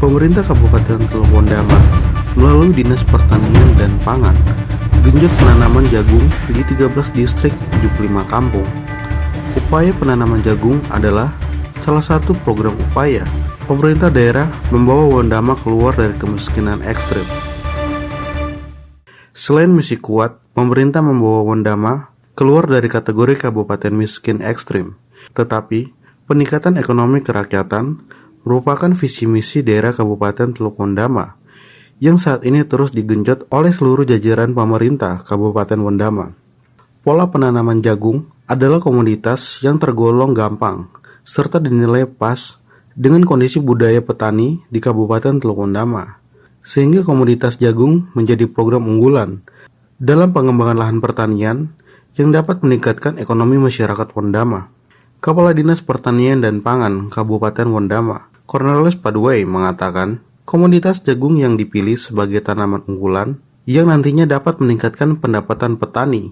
Pemerintah Kabupaten Teluk Wondama melalui Dinas Pertanian dan Pangan genjot penanaman jagung di 13 distrik 75 kampung. Upaya penanaman jagung adalah salah satu program upaya pemerintah daerah membawa Wondama keluar dari kemiskinan ekstrim. Selain misi kuat, pemerintah membawa Wondama keluar dari kategori kabupaten miskin ekstrim, tetapi peningkatan ekonomi kerakyatan merupakan visi misi daerah Kabupaten Teluk Wondama yang saat ini terus digenjot oleh seluruh jajaran pemerintah Kabupaten Wondama. Pola penanaman jagung adalah komoditas yang tergolong gampang serta dinilai pas dengan kondisi budaya petani di Kabupaten Teluk Wondama, sehingga komoditas jagung menjadi program unggulan dalam pengembangan lahan pertanian yang dapat meningkatkan ekonomi masyarakat Wondama. Kepala Dinas Pertanian dan Pangan Kabupaten Wondama, Cornelis Padway, mengatakan komoditas jagung yang dipilih sebagai tanaman unggulan yang nantinya dapat meningkatkan pendapatan petani.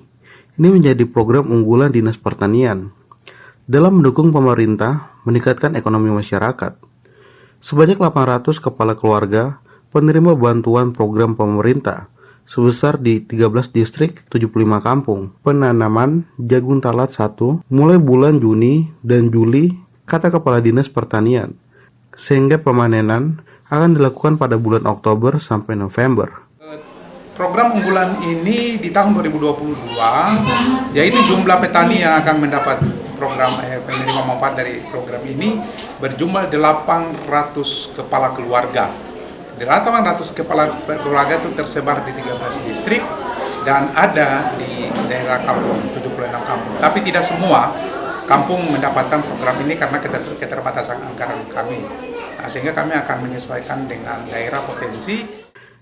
Ini menjadi program unggulan Dinas Pertanian dalam mendukung pemerintah meningkatkan ekonomi masyarakat. Sebanyak 800 kepala keluarga penerima bantuan program pemerintah sebesar di 13 distrik 75 kampung penanaman jagung talat 1 mulai bulan Juni dan Juli, kata Kepala Dinas Pertanian, sehingga pemanenan akan dilakukan pada bulan Oktober sampai November. Program unggulan ini di tahun 2022, yaitu jumlah petani yang akan mendapat program penerima manfaat dari program ini berjumlah 800 kepala keluarga. 800 kepala keluarga itu tersebar di 13 distrik dan ada di daerah kampung, 76 kampung. Tapi tidak semua kampung mendapatkan program ini karena keterbatasan anggaran kami. Nah, sehingga kami akan menyesuaikan dengan daerah potensi.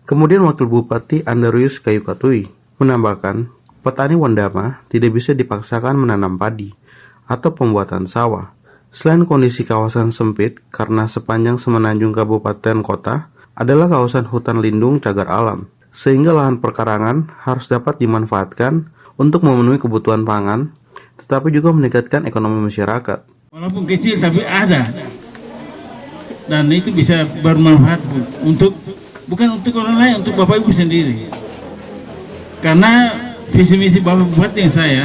Kemudian Wakil Bupati Andarius Kayu Katui menambahkan, petani Wondama tidak bisa dipaksakan menanam padi atau pembuatan sawah. Selain kondisi kawasan sempit karena sepanjang semenanjung kabupaten kota adalah kawasan hutan lindung cagar alam, sehingga lahan perkarangan harus dapat dimanfaatkan untuk memenuhi kebutuhan pangan, tetapi juga meningkatkan ekonomi masyarakat. Walaupun kecil tapi ada, dan itu bisa bermanfaat bukan untuk orang lain, untuk Bapak Ibu sendiri. Karena visi misi Bapak Bupati yang saya,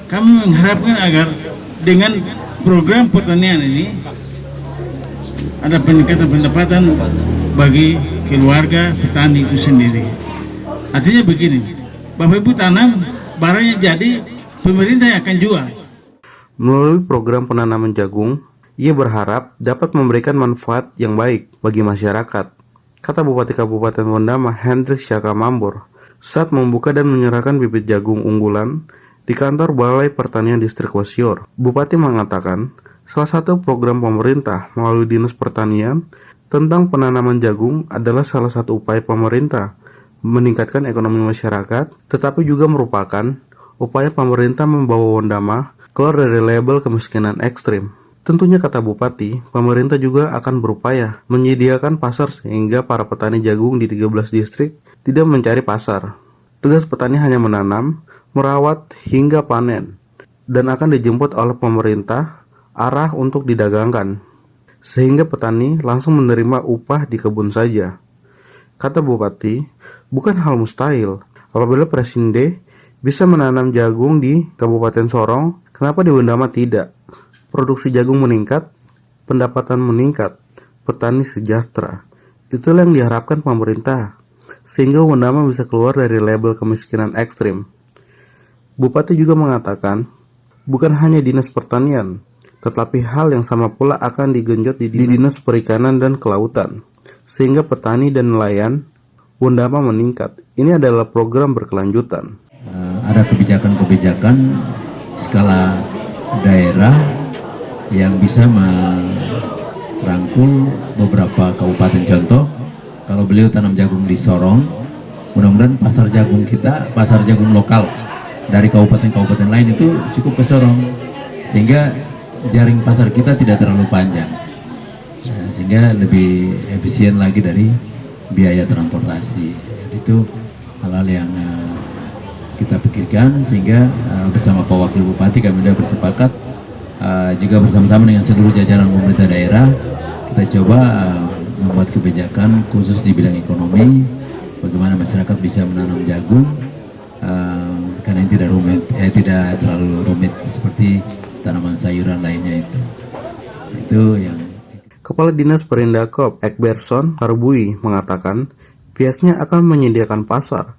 kami mengharapkan agar dengan program pertanian ini ada peningkatan pendapatan bagi keluarga petani itu sendiri. Artinya begini, Bapak Ibu tanam, barangnya jadi, pemerintah yang akan jual. Melalui program penanaman jagung, ia berharap dapat memberikan manfaat yang baik bagi masyarakat, kata Bupati Kabupaten Wondama Hendrik Syaka Mambor saat membuka dan menyerahkan bibit jagung unggulan di kantor Balai Pertanian Distrik Wasior. Bupati mengatakan salah satu program pemerintah melalui Dinas Pertanian tentang penanaman jagung adalah salah satu upaya pemerintah meningkatkan ekonomi masyarakat, tetapi juga merupakan upaya pemerintah membawa Wondama keluar dari label kemiskinan ekstrim. Tentunya, kata Bupati, pemerintah juga akan berupaya menyediakan pasar sehingga para petani jagung di 13 distrik tidak mencari pasar. Tugas petani hanya menanam, merawat hingga panen, dan akan dijemput oleh pemerintah arah untuk didagangkan, sehingga petani langsung menerima upah di kebun saja. Kata Bupati, bukan hal mustahil apabila Presiden bisa menanam jagung di Kabupaten Sorong, kenapa di Wondama tidak? Produksi jagung meningkat, pendapatan meningkat, petani sejahtera. Itulah yang diharapkan pemerintah, sehingga Wondama bisa keluar dari label kemiskinan ekstrim. Bupati juga mengatakan, bukan hanya Dinas Pertanian, tetapi hal yang sama pula akan digenjot di Dinas Perikanan dan Kelautan, sehingga petani dan nelayan Wondama meningkat. Ini adalah program berkelanjutan. Ada kebijakan-kebijakan skala daerah yang bisa merangkul beberapa kabupaten. Contoh, kalau beliau tanam jagung di Sorong, mudah-mudahan pasar jagung kita, pasar jagung lokal dari kabupaten-kabupaten lain itu cukup ke Sorong, sehingga jaring pasar kita tidak terlalu panjang, sehingga lebih efisien lagi dari biaya transportasi. Itu hal-hal yang kita pikirkan, sehingga bersama Pak Wakil Bupati kami sudah bersepakat juga bersama-sama dengan seluruh jajaran pemerintah daerah kita coba membuat kebijakan khusus di bidang ekonomi, bagaimana masyarakat bisa menanam jagung karena ini tidak terlalu rumit seperti tanaman sayuran lainnya itu. Itu yang Kepala Dinas Perindakop Ekberson Harbui mengatakan pihaknya akan menyediakan pasar,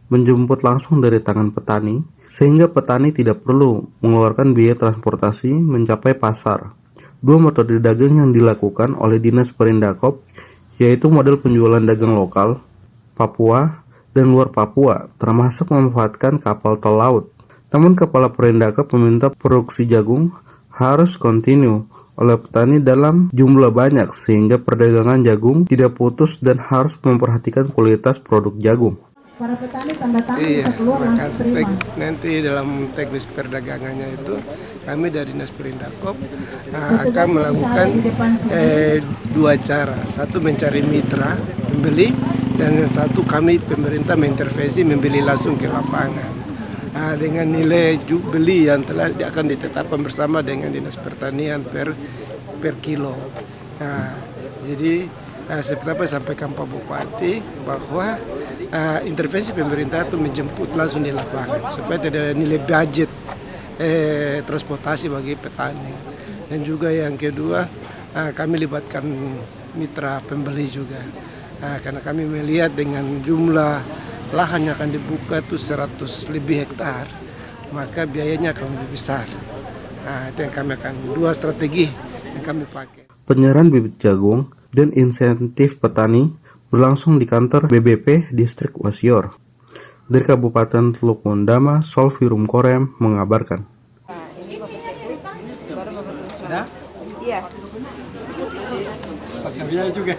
menjemput langsung dari tangan petani, sehingga petani tidak perlu mengeluarkan biaya transportasi mencapai pasar. Dua metode dagang yang dilakukan oleh Dinas Perindakop yaitu model penjualan dagang lokal, Papua, dan luar Papua, termasuk memanfaatkan kapal tol laut. Namun Kepala Perindakop meminta produksi jagung harus kontinu oleh petani dalam jumlah banyak sehingga perdagangan jagung tidak putus dan harus memperhatikan kualitas produk jagung. Para petani tanda tangan bisa keluar langsung terima. Nanti dalam teknis perdagangannya itu kami dari Dinas Perindakop akan melakukan dua cara. Satu mencari mitra pembeli dan yang satu kami pemerintah mengintervensi membeli langsung ke lapangan. Dengan nilai beli yang telah akan ditetapkan bersama dengan Dinas Pertanian per kilo. Jadi seperti apa sampaikan Pak Bupati bahwa intervensi pemerintah itu menjemput langsung di lapangan supaya tidak ada nilai budget transportasi bagi petani. Dan juga yang kedua kami libatkan mitra pembeli juga karena kami melihat dengan jumlah lahan yang akan dibuka itu 100 lebih hektar, maka biayanya akan lebih besar. Itu yang kami akan dua strategi yang kami pakai. Penyerahan bibit jagung dan insentif petani berlangsung di kantor BBP Distrik Wasior. Dari Kabupaten Teluk Wondama, Solvi Rumkorem mengabarkan. Iya. Pakai biaya juga.